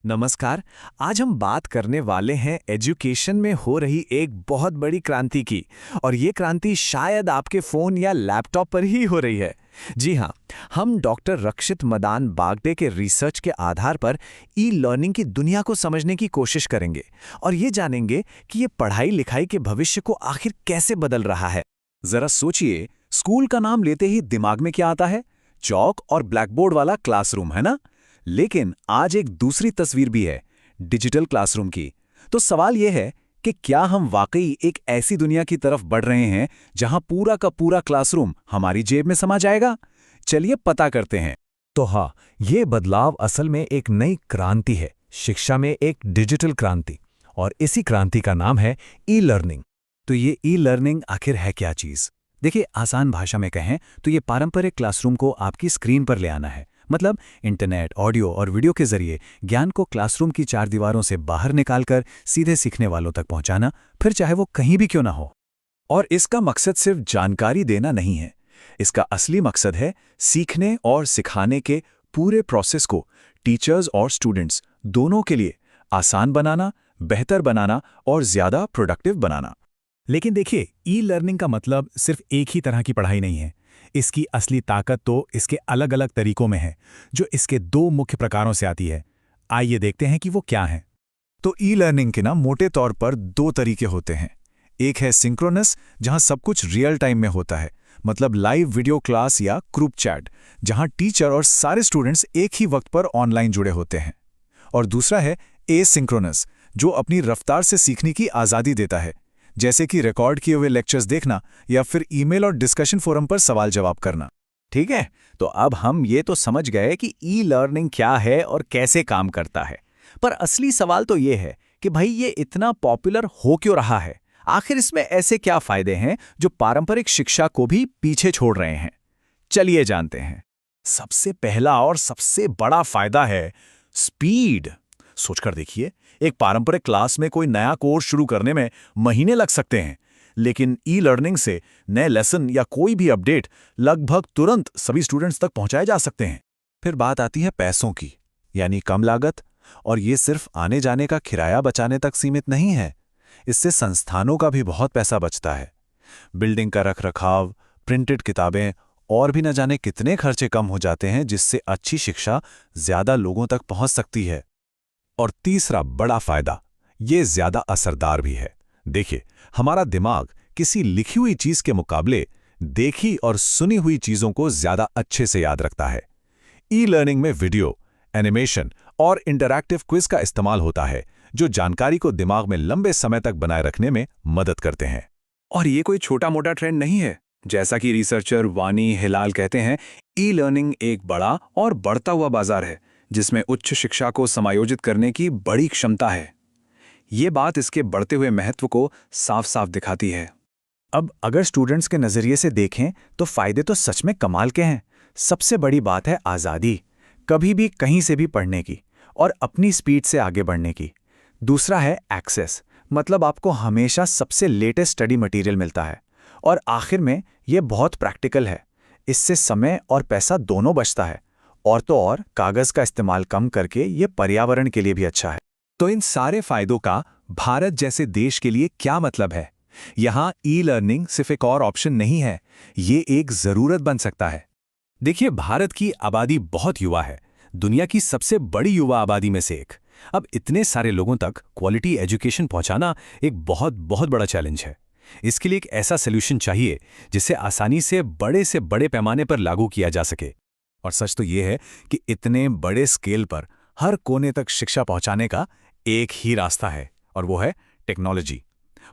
नमस्कार। आज हम बात करने वाले हैं एजुकेशन में हो रही एक बहुत बड़ी क्रांति की। और ये क्रांति शायद आपके फ़ोन या लैपटॉप पर ही हो रही है। जी हाँ, हम डॉक्टर रक्षित मदान बागटे के रिसर्च के आधार पर ई लर्निंग की दुनिया को समझने की कोशिश करेंगे और ये जानेंगे कि ये पढ़ाई लिखाई के भविष्य को आखिर कैसे बदल रहा है। जरा सोचिए, स्कूल का नाम लेते ही दिमाग में क्या आता है? चौक और ब्लैकबोर्ड वाला क्लासरूम, है ना? लेकिन आज एक दूसरी तस्वीर भी है, डिजिटल क्लासरूम की। तो सवाल यह है कि क्या हम वाकई एक ऐसी दुनिया की तरफ बढ़ रहे हैं जहां पूरा का पूरा क्लासरूम हमारी जेब में समा जाएगा? चलिए पता करते हैं। तो हाँ, ये बदलाव असल में एक नई क्रांति है, शिक्षा में एक डिजिटल क्रांति। और इसी क्रांति का नाम है ई लर्निंग। तो ये ई लर्निंग आखिर है क्या चीज़? देखिए, आसान भाषा में कहें तो ये पारंपरिक क्लासरूम को आपकी स्क्रीन पर ले आना है। मतलब इंटरनेट, ऑडियो और वीडियो के जरिए ज्ञान को क्लासरूम की चार दीवारों से बाहर निकालकर सीधे सीखने वालों तक पहुंचाना, फिर चाहे वो कहीं भी क्यों ना हो। और इसका मकसद सिर्फ जानकारी देना नहीं है। इसका असली मकसद है सीखने और सिखाने के पूरे प्रोसेस को टीचर्स और स्टूडेंट्स दोनों के लिए आसान बनाना, बेहतर बनाना और ज़्यादा प्रोडक्टिव बनाना। लेकिन देखिए, ई लर्निंग का मतलब सिर्फ एक ही तरह की पढ़ाई नहीं है। इसकी असली ताकत तो इसके अलग अलग तरीकों में है, जो इसके दो मुख्य प्रकारों से आती है। आइए देखते हैं कि वो क्या हैं। तो ई लर्निंग के मोटे तौर पर दो तरीके होते हैं। एक है सिंक्रोनस, जहां सब कुछ रियल टाइम में होता है, मतलब लाइव वीडियो क्लास या ग्रुप चैट, जहां टीचर और सारे स्टूडेंट्स एक ही वक्त पर ऑनलाइन जुड़े होते हैं। और दूसरा है एसिंक्रोनस, जो अपनी रफ्तार से सीखने की आज़ादी देता है, जैसे कि रिकॉर्ड किए हुए लेक्चर्स देखना या फिर ईमेल और डिस्कशन फोरम पर सवाल जवाब करना। ठीक है, तो अब हम ये तो समझ गए कि ई लर्निंग क्या है और कैसे काम करता है। पर असली सवाल तो ये है कि भाई ये इतना पॉपुलर हो क्यों रहा है? आखिर इसमें ऐसे क्या फायदे हैं जो पारंपरिक शिक्षा को भी पीछे छोड़ रहे हैं? चलिए जानते हैं। सबसे पहला और सबसे बड़ा फायदा है स्पीड। सोचकर देखिए, एक पारंपरिक क्लास में कोई नया कोर्स शुरू करने में महीने लग सकते हैं, लेकिन ई लर्निंग से नए लेसन या कोई भी अपडेट लगभग तुरंत सभी स्टूडेंट्स तक पहुंचाए जा सकते हैं। फिर बात आती है पैसों की, यानी कम लागत। और ये सिर्फ आने जाने का किराया बचाने तक सीमित नहीं है। इससे संस्थानों का भी बहुत पैसा बचता है। बिल्डिंग का रखरखाव, प्रिंटेड किताबें और भी न जाने कितने खर्चे कम हो जाते हैं, जिससे अच्छी शिक्षा ज्यादा लोगों तक पहुंच सकती है। और तीसरा बड़ा फायदा, ये ज्यादा असरदार भी है। देखिए, हमारा दिमाग किसी लिखी हुई चीज के मुकाबले देखी और सुनी हुई चीजों को ज्यादा अच्छे से याद रखता है। ई लर्निंग में वीडियो, एनिमेशन और इंटरैक्टिव क्विज का इस्तेमाल होता है, जो जानकारी को दिमाग में लंबे समय तक बनाए रखने में मदद करते हैं। और ये कोई छोटा मोटा ट्रेंड नहीं है। जैसा कि रिसर्चर वानी हिलाल कहते हैं, ई लर्निंग एक बड़ा और बढ़ता हुआ बाजार है, जिसमें उच्च शिक्षा को समायोजित करने की बड़ी क्षमता है। ये बात इसके बढ़ते हुए महत्व को साफ साफ दिखाती है। अब अगर स्टूडेंट्स के नज़रिए से देखें तो फायदे तो सच में कमाल के हैं। सबसे बड़ी बात है आज़ादी, कभी भी कहीं से भी पढ़ने की और अपनी स्पीड से आगे बढ़ने की। दूसरा है एक्सेस, मतलब आपको हमेशा सबसे लेटेस्ट स्टडी मटेरियल मिलता है। और आखिर में ये बहुत प्रैक्टिकल है, इससे समय और पैसा दोनों बचता है। और तो और कागज का इस्तेमाल कम करके ये पर्यावरण के लिए भी अच्छा है। तो इन सारे फायदों का भारत जैसे देश के लिए क्या मतलब है? यहाँ ई लर्निंग सिर्फ एक और ऑप्शन नहीं है, ये एक जरूरत बन सकता है। देखिए, भारत की आबादी बहुत युवा है, दुनिया की सबसे बड़ी युवा आबादी में से एक। अब इतने सारे लोगों तक क्वालिटी एजुकेशन पहुंचाना एक बहुत बहुत बड़ा चैलेंज है। इसके लिए एक ऐसा सोल्यूशन चाहिए जिसे आसानी से बड़े पैमाने पर लागू किया जा सके। और सच तो ये है कि इतने बड़े स्केल पर हर कोने तक शिक्षा पहुंचाने का एक ही रास्ता है, और वो है टेक्नोलॉजी।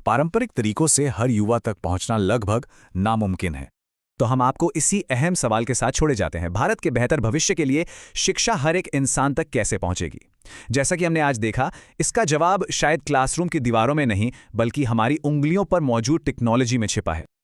पारंपरिक तरीकों से हर युवा तक पहुंचना लगभग नामुमकिन है। तो हम आपको इसी अहम सवाल के साथ छोड़े जाते हैं। भारत के बेहतर भविष्य के लिए शिक्षा हर एक इंसान तक कैसे पहुंचेगी? जैसा कि हमने आज देखा, इसका जवाब शायद क्लासरूम की दीवारों में नहीं, बल्कि हमारी उंगलियों पर मौजूद टेक्नोलॉजी में छिपा है।